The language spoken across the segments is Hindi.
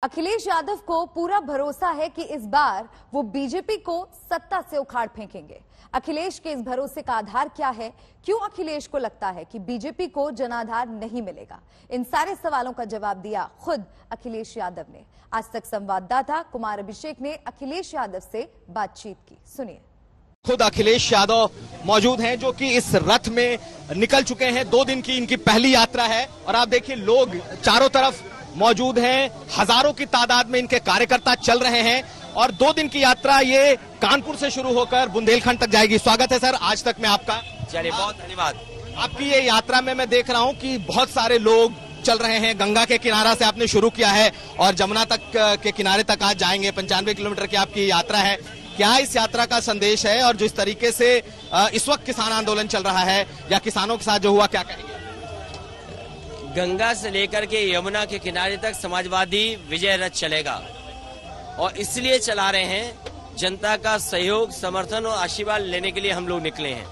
अखिलेश यादव को पूरा भरोसा है कि इस बार वो बीजेपी को सत्ता से उखाड़ फेंकेंगे। अखिलेश के इस भरोसे का आधार क्या है? क्यों अखिलेश को लगता है कि बीजेपी को जनाधार नहीं मिलेगा? इन सारे सवालों का जवाब दिया खुद अखिलेश यादव ने। आज तक संवाददाता कुमार अभिषेक ने अखिलेश यादव से बातचीत की, सुनिए। खुद अखिलेश यादव मौजूद हैं जो कि इस रथ में निकल चुके हैं। 2 दिन की इनकी पहली यात्रा है और आप देखिए लोग चारों तरफ मौजूद हैं। हजारों की तादाद में इनके कार्यकर्ता चल रहे हैं और 2 दिन की यात्रा ये कानपुर से शुरू होकर बुंदेलखंड तक जाएगी। स्वागत है सर आज तक में आपका। चलिए, बहुत धन्यवाद। आपकी ये यात्रा में मैं देख रहा हूँ कि बहुत सारे लोग चल रहे हैं। गंगा के किनारा से आपने शुरू किया है और जमुना तक के किनारे तक आज जाएंगे। 95 किलोमीटर की आपकी यात्रा है। क्या इस यात्रा का संदेश है और जिस तरीके से इस वक्त किसान आंदोलन चल रहा है या किसानों के साथ जो हुआ, क्या कहेंगे? गंगा से लेकर के यमुना के किनारे तक समाजवादी विजय रथ चलेगा और इसलिए चला रहे हैं, जनता का सहयोग, समर्थन और आशीर्वाद लेने के लिए हम लोग निकले हैं।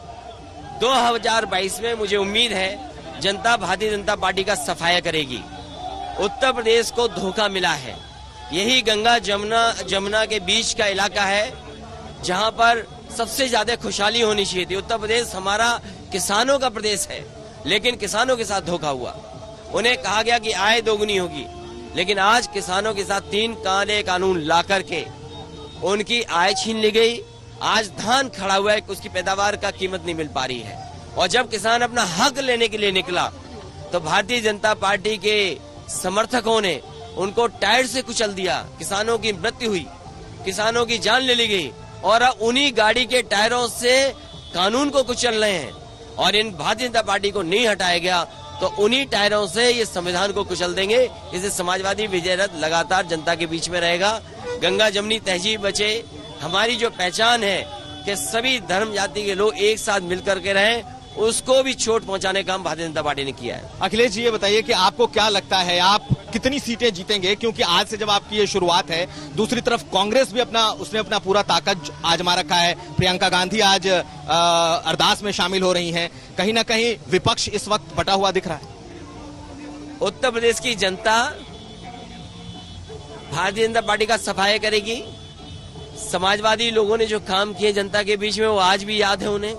2022 में मुझे उम्मीद है जनता भारतीय जनता पार्टी का सफाया करेगी। उत्तर प्रदेश को धोखा मिला है। यही गंगा जमुना के बीच का इलाका है जहां पर सबसे ज्यादा खुशहाली होनी चाहिए थी। उत्तर प्रदेश हमारा किसानों का प्रदेश है, लेकिन किसानों के साथ धोखा हुआ। उन्हें कहा गया कि आय दोगुनी होगी, लेकिन आज किसानों के साथ 3 काले कानून ला करके उनकी आय छीन ली गई। आज धान खड़ा हुआ है, उसकी पैदावार का कीमत नहीं मिल पा रही है। और जब किसान अपना हक लेने के लिए निकला तो भारतीय जनता पार्टी के समर्थकों ने उनको टायर से कुचल दिया। किसानों की मृत्यु हुई, किसानों की जान ले ली गई और अब उन्हीं गाड़ी के टायरों से कानून को कुचल रहे हैं। और इन भारतीय जनता पार्टी को नहीं हटाया गया तो उन्हीं टायरों से ये संविधान को कुचल देंगे। इसे समाजवादी विजय रथ लगातार जनता के बीच में रहेगा। गंगा जमुनी तहजीब बचे। हमारी जो पहचान है कि सभी धर्म जाति के लोग एक साथ मिलकर के रहें, उसको भी चोट पहुंचाने का काम भारतीय जनता पार्टी ने किया है। अखिलेश जी, ये बताइए कि आपको क्या लगता है, आप कितनी सीटें जीतेंगे? क्योंकि आज से जब आपकी ये शुरुआत है, दूसरी तरफ कांग्रेस भी उसने अपना पूरा ताकत आजमा रखा है। प्रियंका गांधी आज अरदास में शामिल हो रही हैं। कहीं ना कहीं विपक्ष इस वक्त बटा हुआ दिख रहा है। उत्तर प्रदेश की जनता भारतीय जनता पार्टी का सफाया करेगी। समाजवादी लोगों ने जो काम किए जनता के बीच में, वो आज भी याद है उन्हें।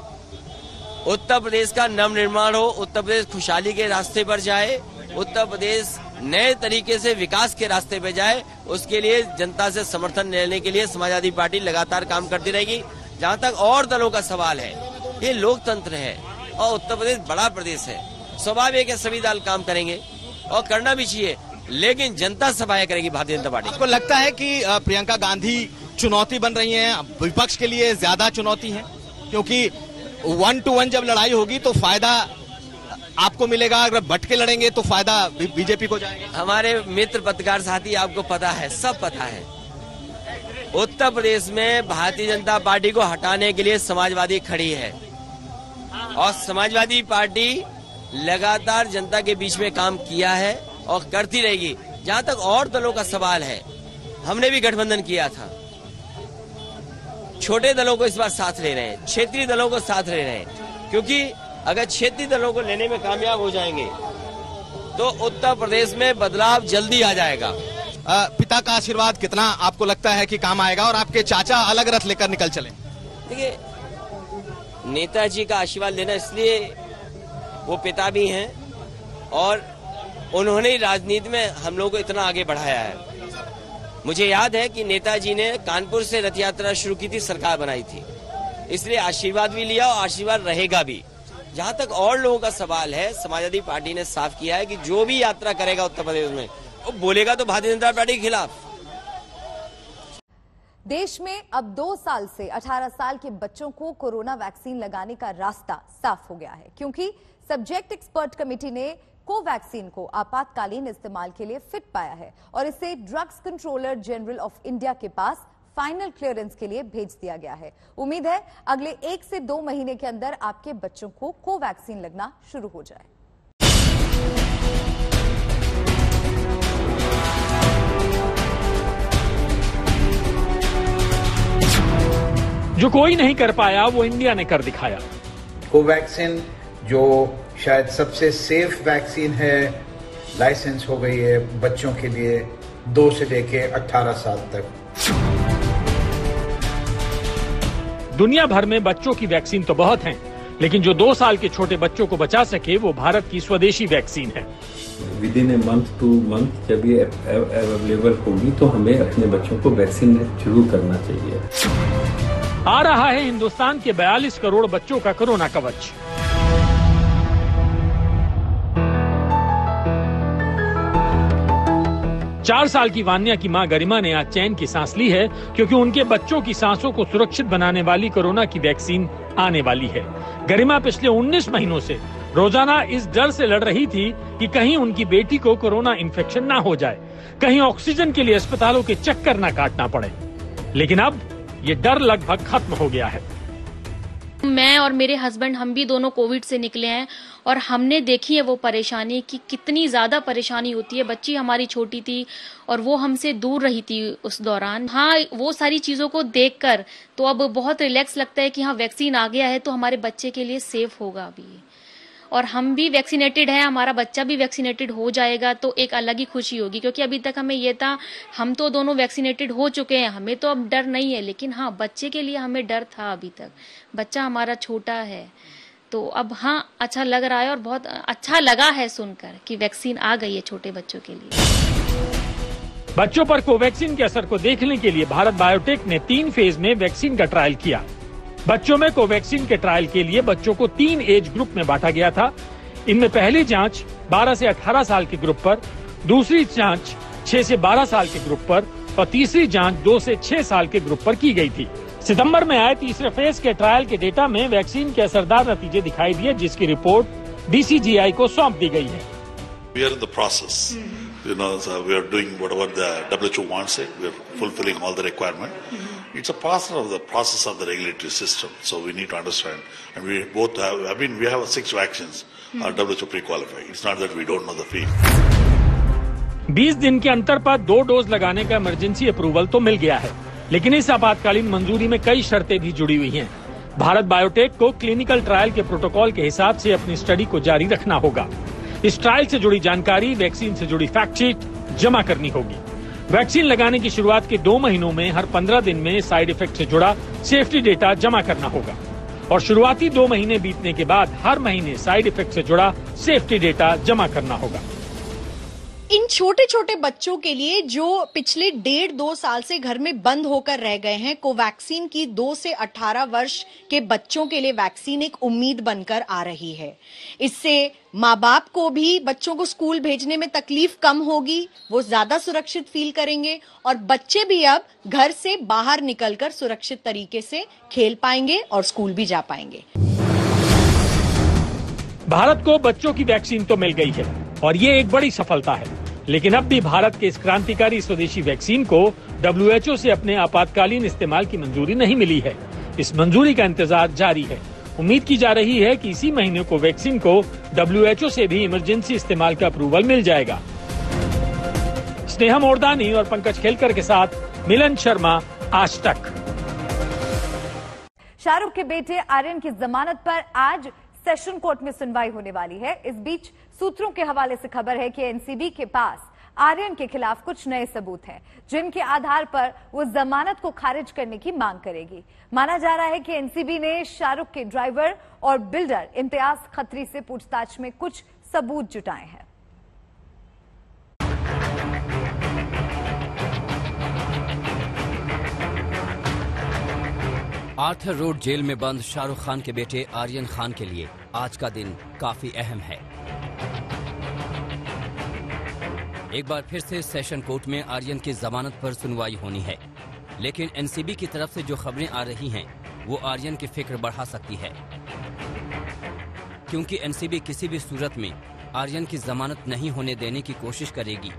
उत्तर प्रदेश का नवनिर्माण हो, उत्तर प्रदेश खुशहाली के रास्ते पर जाए, उत्तर प्रदेश नए तरीके से विकास के रास्ते पे जाए, उसके लिए जनता से समर्थन लेने के लिए समाजवादी पार्टी लगातार काम करती रहेगी। जहां तक और दलों का सवाल है, ये लोकतंत्र है और उत्तर प्रदेश बड़ा प्रदेश है। स्वाभाविक है सभी दल काम करेंगे और करना भी चाहिए, लेकिन जनता सफाया करेगी भारतीय जनता पार्टी। आपको लगता है कि प्रियंका गांधी चुनौती बन रही है, विपक्ष के लिए ज्यादा चुनौती है? क्योंकि 1 to 1 जब लड़ाई होगी तो फायदा आपको मिलेगा, अगर बट के लड़ेंगे तो फायदा बीजेपी को जाएगा। हमारे मित्र पत्रकार साथी, आपको पता है, सब पता है, उत्तर प्रदेश में भारतीय जनता पार्टी को हटाने के लिए समाजवादी खड़ी है और समाजवादी पार्टी लगातार जनता के बीच में काम किया है और करती रहेगी। जहां तक और दलों का सवाल है, हमने भी गठबंधन किया था। छोटे दलों को इस बार साथ ले रहे हैं, क्षेत्रीय दलों को साथ ले रहे हैं, क्योंकि अगर क्षेत्रीय दलों को लेने में कामयाब हो जाएंगे तो उत्तर प्रदेश में बदलाव जल्दी आ जाएगा। पिता का आशीर्वाद कितना आपको लगता है कि काम आएगा और आपके चाचा अलग रथ लेकर निकल चले? देखिए, नेताजी का आशीर्वाद लेना, इसलिए वो पिता भी हैं और उन्होंने राजनीति में हम लोगों को इतना आगे बढ़ाया है। मुझे याद है कि नेताजी ने कानपुर से रथ यात्रा शुरू की थी, सरकार बनाई थी, इसलिए आशीर्वाद भी लिया और आशीर्वाद रहेगा भी। जहां तक और लोगों का सवाल है, समाजवादी पार्टी ने साफ किया है कि जो भी यात्रा करेगा उत्तर प्रदेश में, वो बोलेगा तो भारतीय जनता पार्टी के खिलाफ। देश में अब 2 साल से 18 साल के बच्चों को कोरोना वैक्सीन लगाने का रास्ता साफ हो गया है, क्योंकि सब्जेक्ट एक्सपर्ट कमेटी ने कोवैक्सीन को आपातकालीन इस्तेमाल के लिए फिट पाया है और इसे drugs controller general of India के पास फाइनल क्लियरेंस के लिए भेज दिया गया है। उम्मीद है अगले 1 से 2 महीने के अंदर आपके बच्चों को कोवैक्सीन लगना शुरू हो जाए। जो कोई नहीं कर पाया वो इंडिया ने कर दिखाया। कोवैक्सीन जो शायद सबसे सेफ वैक्सीन है, लाइसेंस हो गई है बच्चों के लिए, 2 से लेके 18 साल तक। दुनिया भर में बच्चों की वैक्सीन तो बहुत हैं, लेकिन जो 2 साल के छोटे बच्चों को बचा सके वो भारत की स्वदेशी वैक्सीन है। विदिन ए मंथ 2 मंथ जब ये अवेलेबल होगी तो हमें अपने बच्चों को वैक्सीन जरूर करना चाहिए। आ रहा है हिंदुस्तान के 42 करोड़ बच्चों का कोरोना कवच। चार साल की वान्या की मां गरिमा ने आज चैन की सांस ली है, क्योंकि उनके बच्चों की सांसों को सुरक्षित बनाने वाली कोरोना की वैक्सीन आने वाली है। गरिमा पिछले 19 महीनों से रोजाना इस डर से लड़ रही थी कि कहीं उनकी बेटी को कोरोना इन्फेक्शन ना हो जाए, कहीं ऑक्सीजन के लिए अस्पतालों के चक्कर ना काटना पड़े। लेकिन अब ये डर लगभग खत्म हो गया है। मैं और मेरे हस्बैंड हम भी दोनों कोविड से निकले हैं और हमने देखी है वो परेशानी कि कितनी ज्यादा परेशानी होती है। बच्ची हमारी छोटी थी और वो हमसे दूर रही थी उस दौरान। हाँ, वो सारी चीजों को देखकर तो अब बहुत रिलैक्स लगता है कि हाँ वैक्सीन आ गया है तो हमारे बच्चे के लिए सेफ होगा अभी, और हम भी वैक्सीनेटेड हैं, हमारा बच्चा भी वैक्सीनेटेड हो जाएगा तो एक अलग ही खुशी होगी। क्योंकि अभी तक हमें ये था, हम तो दोनों वैक्सीनेटेड हो चुके हैं, हमें तो अब डर नहीं है, लेकिन हाँ बच्चे के लिए हमें डर था। अभी तक बच्चा हमारा छोटा है तो अब हाँ अच्छा लग रहा है और बहुत अच्छा लगा है सुनकर कि वैक्सीन आ गई है छोटे बच्चों के लिए। बच्चों पर कोवैक्सीन के असर को देखने के लिए भारत बायोटेक ने 3 फेज में वैक्सीन का ट्रायल किया। बच्चों में कोवैक्सीन के ट्रायल के लिए बच्चों को 3 एज ग्रुप में बांटा गया था। इनमें पहली जांच 12 से 18 साल के ग्रुप पर, दूसरी जांच 6 से 12 साल के ग्रुप पर और तीसरी जांच 2 से 6 साल के ग्रुप पर की गई थी। सितंबर में आए तीसरे फेज के ट्रायल के डेटा में वैक्सीन के असरदार नतीजे दिखाई दिए, जिसकी रिपोर्ट DCGI को सौंप दी गई है। We are in the process. You know, so we are doing whatever the WHO wants it. We are fulfilling all the requirement. It's a process of the regulatory system. So we need to understand. And we both have, I mean, we have 6 vaccines are WHO pre-qualified. It's not that we don't know the field. 20 दिन के अंतर पर 2 डोज लगाने का इमरजेंसी अप्रूवल तो मिल गया है, लेकिन इस आपातकालीन मंजूरी में कई शर्तें भी जुड़ी हुई हैं। भारत बायोटेक को क्लिनिकल ट्रायल के प्रोटोकॉल के हिसाब से अपनी स्टडी को जारी रखना होगा। इस ट्रायल से जुड़ी जानकारी, वैक्सीन से जुड़ी फैक्ट शीट जमा करनी होगी। वैक्सीन लगाने की शुरुआत के 2 महीनों में हर 15 दिन में साइड इफेक्ट से जुड़ा सेफ्टी डेटा जमा करना होगा और शुरुआती 2 महीने बीतने के बाद हर महीने साइड इफेक्ट से जुड़ा सेफ्टी डेटा जमा करना होगा। इन छोटे छोटे बच्चों के लिए जो पिछले 1.5-2 साल से घर में बंद होकर रह गए हैं, कोवैक्सीन की 2 से 18 वर्ष के बच्चों के लिए वैक्सीन एक उम्मीद बनकर आ रही है। इससे माँ बाप को भी बच्चों को स्कूल भेजने में तकलीफ कम होगी, वो ज्यादा सुरक्षित फील करेंगे और बच्चे भी अब घर से बाहर निकलकर सुरक्षित तरीके से खेल पाएंगे और स्कूल भी जा पाएंगे। भारत को बच्चों की वैक्सीन तो मिल गई है और ये एक बड़ी सफलता है, लेकिन अब भी भारत के इस क्रांतिकारी स्वदेशी वैक्सीन को WHO से अपने आपातकालीन इस्तेमाल की मंजूरी नहीं मिली है। इस मंजूरी का इंतजार जारी है। उम्मीद की जा रही है कि इसी महीने को वैक्सीन को WHO से भी इमरजेंसी इस्तेमाल का अप्रूवल मिल जाएगा। स्नेहा मोरदानी और पंकज खेलकर के साथ मिलन शर्मा, आज तक। शाहरुख के बेटे आर्यन की जमानत पर आज सेशन कोर्ट में सुनवाई होने वाली है। इस बीच सूत्रों के हवाले से खबर है कि एनसीबी के पास आर्यन के खिलाफ कुछ नए सबूत हैं, जिनके आधार पर वो जमानत को खारिज करने की मांग करेगी। माना जा रहा है कि एनसीबी ने शाहरुख के ड्राइवर और बिल्डर इम्तियाज खत्री से पूछताछ में कुछ सबूत जुटाए हैं। आर्थर रोड जेल में बंद शाहरुख खान के बेटे आर्यन खान के लिए आज का दिन काफी अहम है। एक बार फिर से सेशन कोर्ट में आर्यन की जमानत पर सुनवाई होनी है, लेकिन एनसीबी की तरफ से जो खबरें आ रही हैं वो आर्यन की फिक्र बढ़ा सकती है, क्योंकि एनसीबी किसी भी सूरत में आर्यन की जमानत नहीं होने देने की कोशिश करेगी।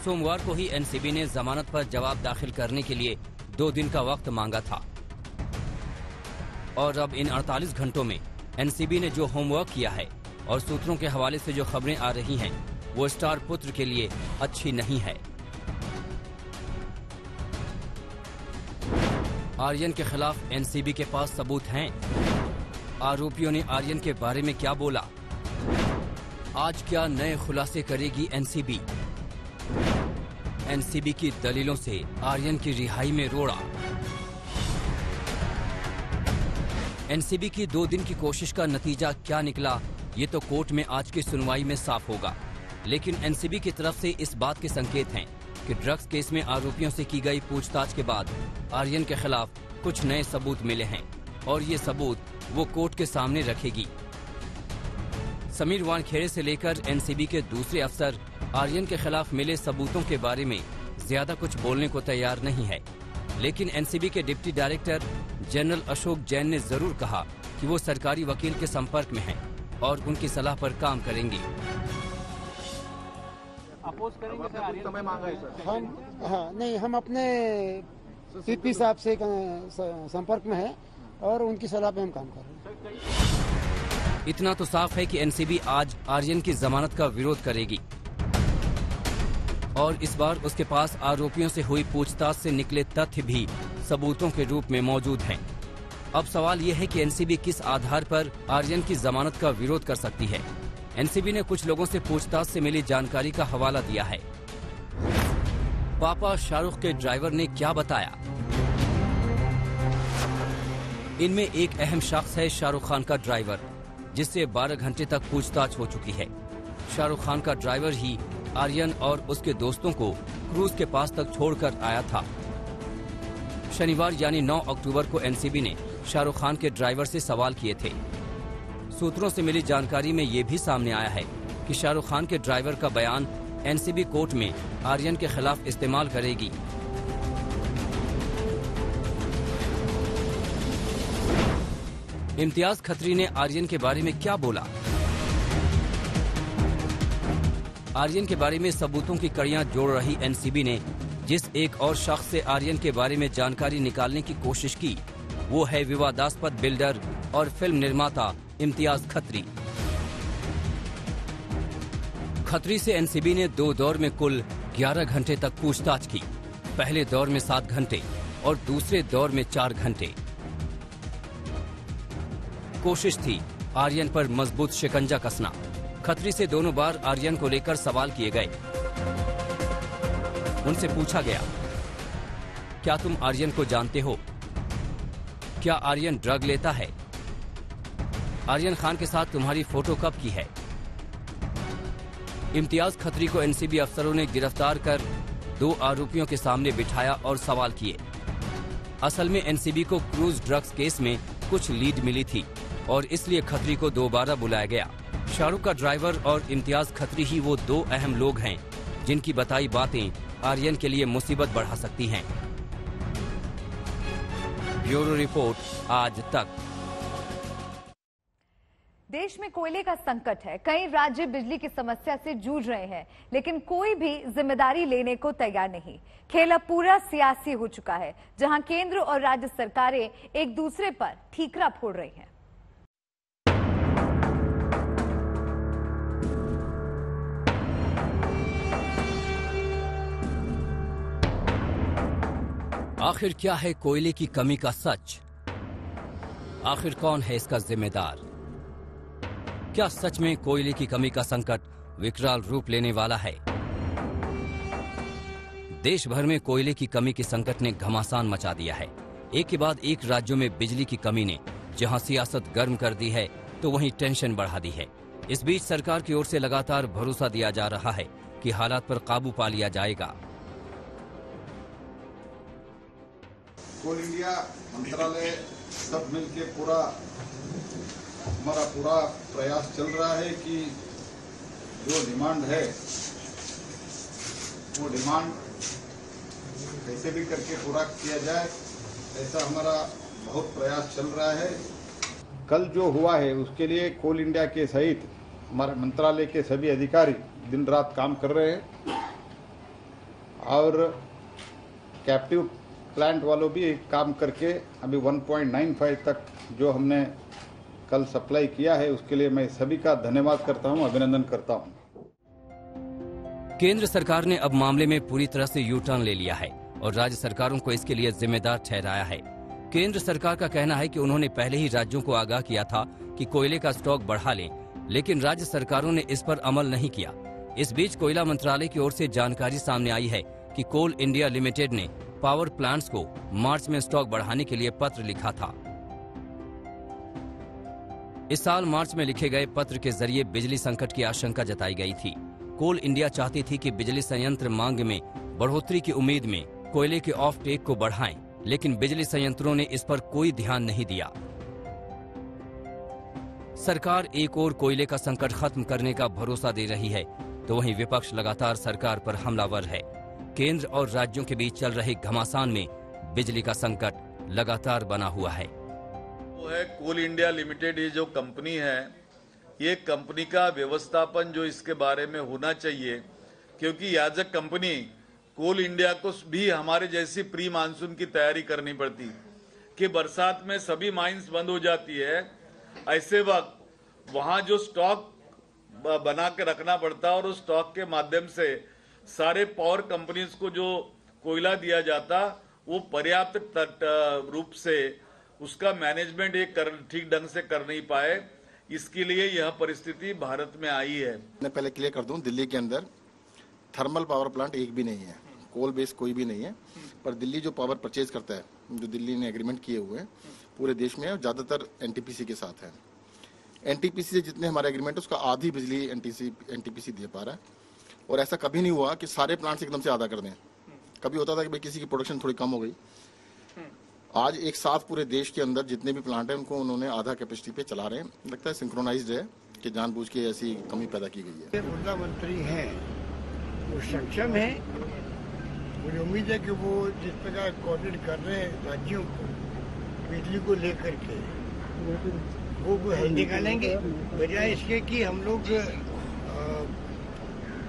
सोमवार को ही एनसीबी ने जमानत पर जवाब दाखिल करने के लिए 2 दिन का वक्त मांगा था और अब इन 48 घंटों में एनसीबी ने जो होमवर्क किया है और सूत्रों के हवाले से जो खबरें आ रही हैं वो स्टार पुत्र के लिए अच्छी नहीं है। आर्यन के खिलाफ एनसीबी के पास सबूत हैं। आरोपियों ने आर्यन के बारे में क्या बोला? आज क्या नए खुलासे करेगी एनसीबी? एनसीबी की दलीलों से आर्यन की रिहाई में रोड़ा। एनसीबी की 2 दिन की कोशिश का नतीजा क्या निकला, ये तो कोर्ट में आज की सुनवाई में साफ होगा। लेकिन एनसीबी की तरफ से इस बात के संकेत हैं कि ड्रग्स केस में आरोपियों से की गई पूछताछ के बाद आर्यन के खिलाफ कुछ नए सबूत मिले हैं और ये सबूत वो कोर्ट के सामने रखेगी। समीर वानखेड़े से लेकर एनसीबी के दूसरे अफसर आर्यन के खिलाफ मिले सबूतों के बारे में ज्यादा कुछ बोलने को तैयार नहीं है। लेकिन एनसीबी के deputy director general Ashok Jain ने जरूर कहा कि वो सरकारी वकील के संपर्क में हैं और उनकी सलाह पर काम करेंगे। अपोज करेंगे सर, आर्यन समय मांगा है सर। हम अपने सीपी साहब से संपर्क में हैं और उनकी सलाह पे हम काम कर रहे हैं। इतना तो साफ है कि एनसीबी आज आर्यन की जमानत का विरोध करेगी और इस बार उसके पास आरोपियों से हुई पूछताछ से निकले तथ्य भी सबूतों के रूप में मौजूद हैं। अब सवाल ये है कि एनसीबी किस आधार पर आर्यन की जमानत का विरोध कर सकती है। एनसीबी ने कुछ लोगों से पूछताछ से मिली जानकारी का हवाला दिया है। पापा शाहरुख के ड्राइवर ने क्या बताया? इनमें एक अहम शख्स है शाहरुख खान का ड्राइवर, जिससे 12 घंटे तक पूछताछ हो चुकी है। शाहरुख खान का ड्राइवर ही आर्यन और उसके दोस्तों को क्रूज के पास तक छोड़कर आया था। शनिवार यानी 9 अक्टूबर को एनसीबी ने शाहरुख खान के ड्राइवर से सवाल किए थे। सूत्रों से मिली जानकारी में ये भी सामने आया है कि शाहरुख खान के ड्राइवर का बयान एनसीबी कोर्ट में आर्यन के खिलाफ इस्तेमाल करेगी। इम्तियाज खत्री ने आर्यन के बारे में क्या बोला? आर्यन के बारे में सबूतों की कड़ियां जोड़ रही एनसीबी ने जिस एक और शख्स से आर्यन के बारे में जानकारी निकालने की कोशिश की, वो है विवादास्पद बिल्डर और फिल्म निर्माता इम्तियाज खत्री। खत्री से एनसीबी ने 2 दौर में कुल 11 घंटे तक पूछताछ की। पहले दौर में 7 घंटे और दूसरे दौर में 4 घंटे। कोशिश थी आर्यन पर मजबूत शिकंजा कसना। खत्री से दोनों बार आर्यन को लेकर सवाल किए गए। उनसे पूछा गया, क्या तुम आर्यन को जानते हो? क्या आर्यन ड्रग लेता है? आर्यन खान के साथ तुम्हारी फोटो कब की है? इम्तियाज खत्री को एनसीबी अफसरों ने गिरफ्तार कर 2 आरोपियों के सामने बिठाया और सवाल किए। असल में एनसीबी को क्रूज ड्रग्स केस में कुछ लीड मिली थी और इसलिए खत्री को दोबारा बुलाया गया। शाहरुख का ड्राइवर और इम्तियाज खत्री ही वो 2 अहम लोग हैं जिनकी बताई बातें आर्यन के लिए मुसीबत बढ़ा सकती हैं। ब्यूरो रिपोर्ट, आज तक। देश में कोयले का संकट है। कई राज्य बिजली की समस्या से जूझ रहे हैं, लेकिन कोई भी जिम्मेदारी लेने को तैयार नहीं। खेल अब पूरा सियासी हो चुका है, जहां केंद्र और राज्य सरकारें एक दूसरे पर ठीकरा फोड़ रही हैं। आखिर क्या है कोयले की कमी का सच? आखिर कौन है इसका जिम्मेदार? क्या सच में कोयले की कमी का संकट विकराल रूप लेने वाला है? देश भर में कोयले की कमी के संकट ने घमासान मचा दिया है। एक के बाद एक राज्यों में बिजली की कमी ने जहां सियासत गर्म कर दी है, तो वहीं टेंशन बढ़ा दी है। इस बीच सरकार की ओर से लगातार भरोसा दिया जा रहा है कि हालात पर काबू पा लिया जाएगा। कोल इंडिया मंत्रालय सब मिलके हमारा पूरा प्रयास चल रहा है कि जो डिमांड है वो डिमांड कैसे भी करके पूरा किया जाए, ऐसा हमारा बहुत प्रयास चल रहा है। कल जो हुआ है उसके लिए कोल इंडिया के सहित हमारे मंत्रालय के सभी अधिकारी दिन रात काम कर रहे हैं और कैप्टिव प्लांट वालों भी काम करके अभी 1.95 तक जो हमने कल सप्लाई किया है, उसके लिए मैं सभी का धन्यवाद करता हूं, अभिनंदन करता हूं। केंद्र सरकार ने अब मामले में पूरी तरह से यू टर्न ले लिया है और राज्य सरकारों को इसके लिए जिम्मेदार ठहराया है। केंद्र सरकार का कहना है कि उन्होंने पहले ही राज्यों को आगाह किया था कि कोयले का स्टॉक बढ़ा लें, लेकिन राज्य सरकारों ने इस पर अमल नहीं किया। इस बीच कोयला मंत्रालय की ओर से जानकारी सामने आई है कि कोल इंडिया लिमिटेड ने पावर प्लांट्स को मार्च में स्टॉक बढ़ाने के लिए पत्र लिखा था। इस साल मार्च में लिखे गए पत्र के जरिए बिजली संकट की आशंका जताई गई थी। कोल इंडिया चाहती थी कि बिजली संयंत्र मांग में बढ़ोतरी की उम्मीद में कोयले के ऑफ टेक को बढ़ाएं, लेकिन बिजली संयंत्रों ने इस पर कोई ध्यान नहीं दिया। सरकार एक ओर कोयले का संकट खत्म करने का भरोसा दे रही है, तो वहीं विपक्ष लगातार सरकार पर हमलावर है। केंद्र और राज्यों के बीच चल रहे घमासान में बिजली का संकट लगातार बना हुआ है। वो है कोल इंडिया लिमिटेड, ये जो कंपनी है, ये कंपनी का व्यवस्थापन जो इसके बारे में होना चाहिए, क्योंकि as a company Coal India को भी हमारे जैसी प्री मानसून की तैयारी करनी पड़ती कि बरसात में सभी माइंस बंद हो जाती है। ऐसे वक्त वहां जो स्टॉक बना के रखना पड़ता है और उस स्टॉक के माध्यम से सारे पावर कंपनीज को जो कोयला दिया जाता वो पर्याप्त रूप से उसका मैनेजमेंट ये ठीक ढंग से कर नहीं पाए, इसके लिए यह परिस्थिति भारत में आई है। मैं पहले क्लियर कर दूं, दिल्ली के अंदर थर्मल पावर प्लांट एक भी नहीं है, कोल बेस कोई भी नहीं है, पर दिल्ली जो पावर परचेज करता है, जो दिल्ली ने एग्रीमेंट किए हुए हैं पूरे देश में, ज्यादातर एनटीपीसी के साथ है। एनटीपीसी से जितने हमारे एग्रीमेंट है उसका आधी बिजली एनटीपीसी दे पा रहा है, और ऐसा कभी नहीं हुआ कि सारे प्लांट्स एकदम से आधा कर दें। कभी होता था कि भाई किसी की प्रोडक्शन थोड़ी कम हो गई। आज एक साथ पूरे देश के अंदर जितने भी प्लांट हैं उनको उन्होंने आधा कैपेसिटी पे चला रहे हैं। लगता है सिंक्रोनाइज्ड है कि जानबूझ के ऐसी कमी पैदा की गई है। ऊर्जा मंत्री हैं, वो सक्षम है, मुझे उम्मीद है कि वो जिस प्रकार कोऑर्डिनेट कर रहे हैं राज्यों को बिजली को लेकर के, वो हल निकालेंगे, बजाय इसके कि हम लोग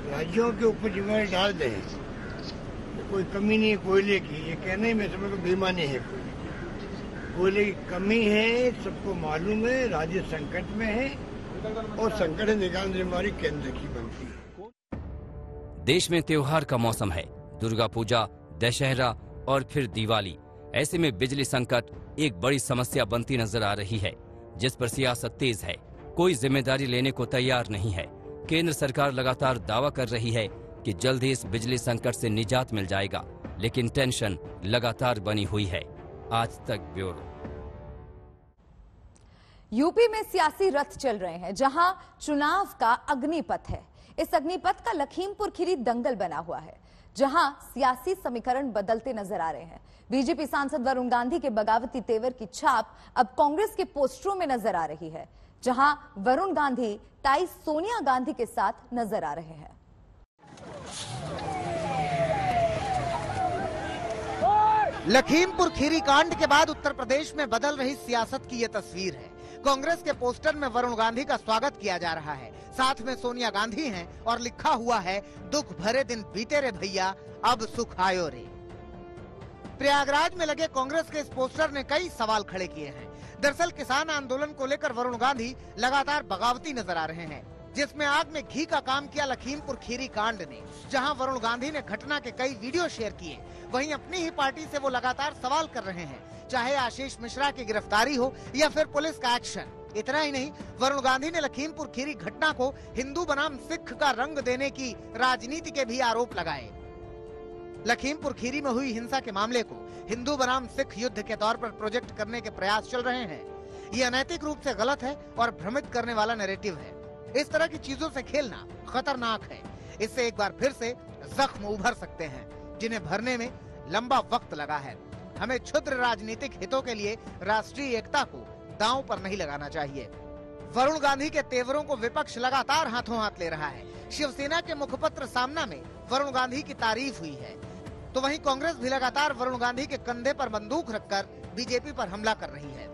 राज्यों के ऊपर जिम्मेदारी डाल दें। कोई कमी नहीं है कोयले की, ये कहने में समझ को बेईमानी है। कोयले की कमी है, सबको मालूम है, राज्य संकट में है और संकट निकालने जिम्मेदारी केंद्र की बनती है। देश में त्योहार का मौसम है, दुर्गा पूजा, दशहरा और फिर दिवाली। ऐसे में बिजली संकट एक बड़ी समस्या बनती नजर आ रही है, जिस पर सियासत तेज है। कोई जिम्मेदारी लेने को तैयार नहीं है। केंद्र सरकार लगातार दावा कर रही है कि जल्द ही इस बिजली संकट से निजात मिल जाएगा, लेकिन टेंशन लगातार बनी हुई है। आज तक ब्यूरो। यूपी में सियासी रथ चल रहे हैं, जहां चुनाव का अग्निपथ है। इस अग्निपथ का लखीमपुर खीरी दंगल बना हुआ है, जहां सियासी समीकरण बदलते नजर आ रहे हैं। बीजेपी सांसद वरुण गांधी के बगावती तेवर की छाप अब कांग्रेस के पोस्टरों में नजर आ रही है, जहां वरुण गांधी ताई सोनिया गांधी के साथ नजर आ रहे हैं। लखीमपुर खीरी कांड के बाद उत्तर प्रदेश में बदल रही सियासत की ये तस्वीर है। कांग्रेस के पोस्टर में वरुण गांधी का स्वागत किया जा रहा है, साथ में सोनिया गांधी हैं और लिखा हुआ है, दुख भरे दिन बीते रे भैया, अब सुख आयो रे। प्रयागराज में लगे कांग्रेस के इस पोस्टर ने कई सवाल खड़े किए हैं। दरअसल किसान आंदोलन को लेकर वरुण गांधी लगातार बगावती नजर आ रहे हैं, जिसमें आग में घी का काम किया लखीमपुर खीरी कांड ने, जहां वरुण गांधी ने घटना के कई वीडियो शेयर किए। वहीं अपनी ही पार्टी से वो लगातार सवाल कर रहे हैं, चाहे आशीष मिश्रा की गिरफ्तारी हो या फिर पुलिस का एक्शन। इतना ही नहीं, वरुण गांधी ने लखीमपुर खीरी घटना को हिंदू बनाम सिख का रंग देने की राजनीति के भी आरोप लगाए। लखीमपुर खीरी में हुई हिंसा के मामले को हिंदू बनाम सिख युद्ध के तौर पर प्रोजेक्ट करने के प्रयास चल रहे हैं। ये अनैतिक रूप से गलत है और भ्रमित करने वाला नैरेटिव है। इस तरह की चीजों से खेलना खतरनाक है। इससे एक बार फिर से जख्म उभर सकते हैं, जिन्हें भरने में लंबा वक्त लगा है। हमें क्षुद्र राजनीतिक हितों के लिए राष्ट्रीय एकता को दांव पर नहीं लगाना चाहिए। वरुण गांधी के तेवरों को विपक्ष लगातार हाथों हाथ ले रहा है। शिवसेना के मुखपत्र सामना में वरुण गांधी की तारीफ हुई है, तो वहीं कांग्रेस भी लगातार वरुण गांधी के कंधे पर बंदूक रखकर बीजेपी पर हमला कर रही है।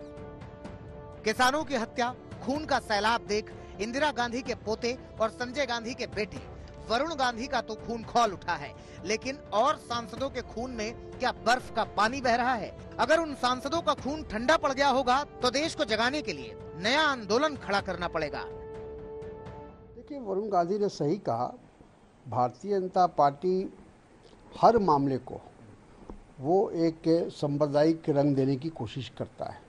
किसानों की हत्या, खून का सैलाब देख इंदिरा गांधी के पोते और संजय गांधी के बेटे वरुण गांधी का तो खून खौल उठा है, लेकिन और सांसदों के खून में क्या बर्फ का पानी बह रहा है? अगर उन सांसदों का खून ठंडा पड़ गया होगा तो देश को जगाने के लिए नया आंदोलन खड़ा करना पड़ेगा। देखिए, वरुण गांधी ने सही कहा, भारतीय जनता पार्टी हर मामले को वो एक सांप्रदायिक रंग देने की कोशिश करता है।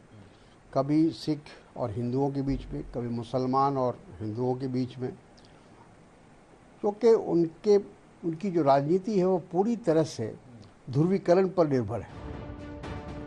कभी सिख और हिंदुओं के बीच में, कभी मुसलमान और हिंदुओं के बीच में, क्योंकि उनके उनकी जो राजनीति है वो पूरी तरह से ध्रुवीकरण पर निर्भर है।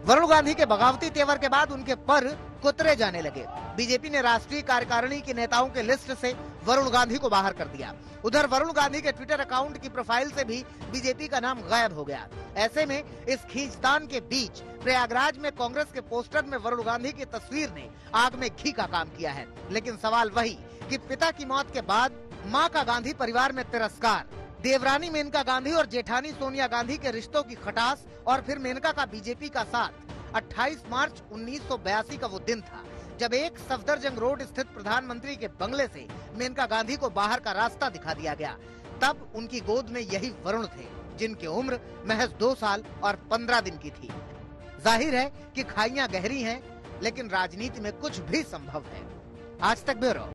वरुण गांधी के बगावती तेवर के बाद उनके पर कुतरे जाने लगे। बीजेपी ने राष्ट्रीय कार्यकारिणी के नेताओं के लिस्ट से वरुण गांधी को बाहर कर दिया। उधर वरुण गांधी के ट्विटर अकाउंट की प्रोफाइल से भी बीजेपी का नाम गायब हो गया। ऐसे में इस खींचतान के बीच प्रयागराज में कांग्रेस के पोस्टर में वरुण गांधी की तस्वीर ने आग में घी का काम किया है। लेकिन सवाल वही कि पिता की मौत के बाद मां का गांधी परिवार में तिरस्कार, देवरानी मेनका गांधी और जेठानी सोनिया गांधी के रिश्तों की खटास और फिर मेनका का बीजेपी का साथ। 28 मार्च 1982 का वो दिन था जब एक सफदरजंग रोड स्थित प्रधानमंत्री के बंगले से मेनका गांधी को बाहर का रास्ता दिखा दिया गया। तब उनकी गोद में यही वरुण थे जिनकी उम्र महज 2 साल और 15 दिन की थी। जाहिर है कि खाइयां गहरी हैं, लेकिन राजनीति में कुछ भी संभव है। आज तक ब्यूरो।